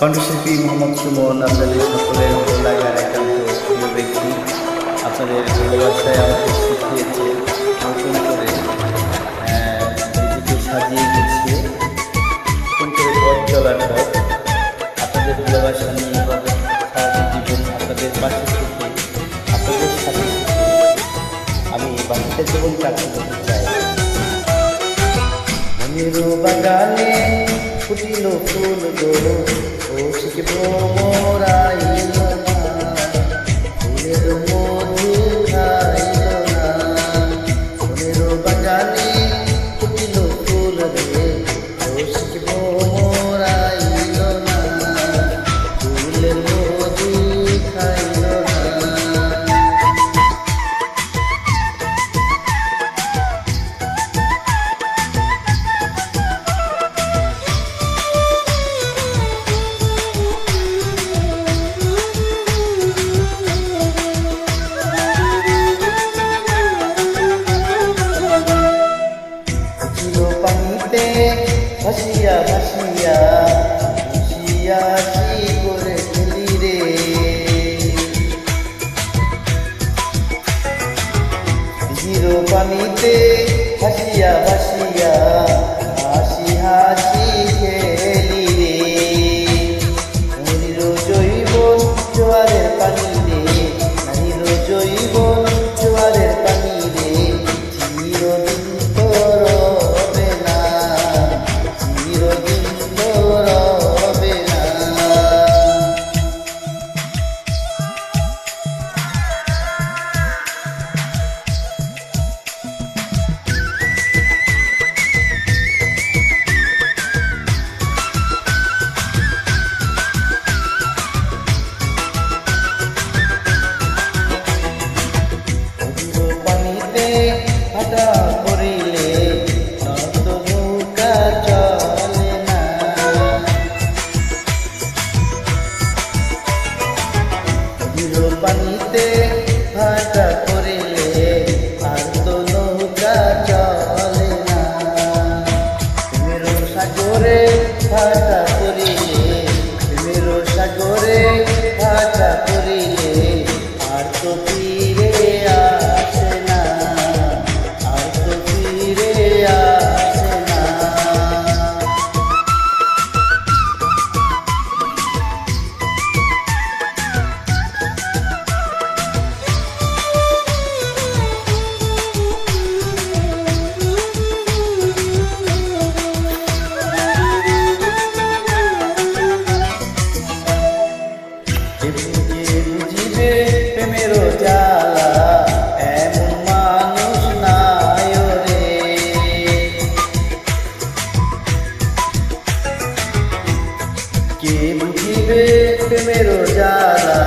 কণ্ঠশিল্পী মোহাম্মদ সুমন আপনাদের সকলের ভালো লাগার একান্ত প্রিয় ব্যক্তি। আপনাদের ভালোবাসায় আমাকে শিখিয়েছে নতুন করে নিজেকে সাজিয়ে গুছিয়ে নতুন করে পথ চলার পথ। আপনাদের ভালোবাসা নিয়ে সারাটা জীবন আপনাদের পাশে থেকে আপনাদের সাথে আমি বাকিটা জীবন কাটিয়ে দিতে চাই। মনের বাগানে ফুটিল ফুল গো, ও শিখব মোরাইল না, ফুলের মধু খাইল না। মনের বাগানে ফুটিল ফুল রে, ও শিখব মোরাইল না, ফুলের মধু খাইল না। পানিতে ভাসিয়া ভাসিয়া ভাসিয়াছি করে খেলি রে, জিরো পানিতে ভাসিয়া ভাসিয়া হাসি হাসি খেলি রে। নাহিল জৈবন জোয়ারের পানি রে, নাহিল জৈবন জোয়ারের পানি রে, চিরদিন তোর ভাটা করিলে নত নৌকা চলে না। পানিতে ভাটা করিলে আর তো নৌকা চলে না। মেরু সাগরে ভাটা করিলে, মেরু সাগরে ভাটা করিলে আর তো ফিরে আসে না, আর তো ফিরে আসে না। বুঝিবে প্রেমের জ্বালা, এমন মানুষ নাই রে। কে বুঝিবে প্রেমের জ্বালা,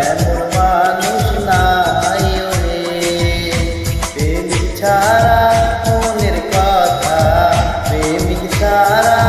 এমন মানুষ নাই রে। প্রেমিক ছাড়া মনের কথা, প্রেমিক ছাড়া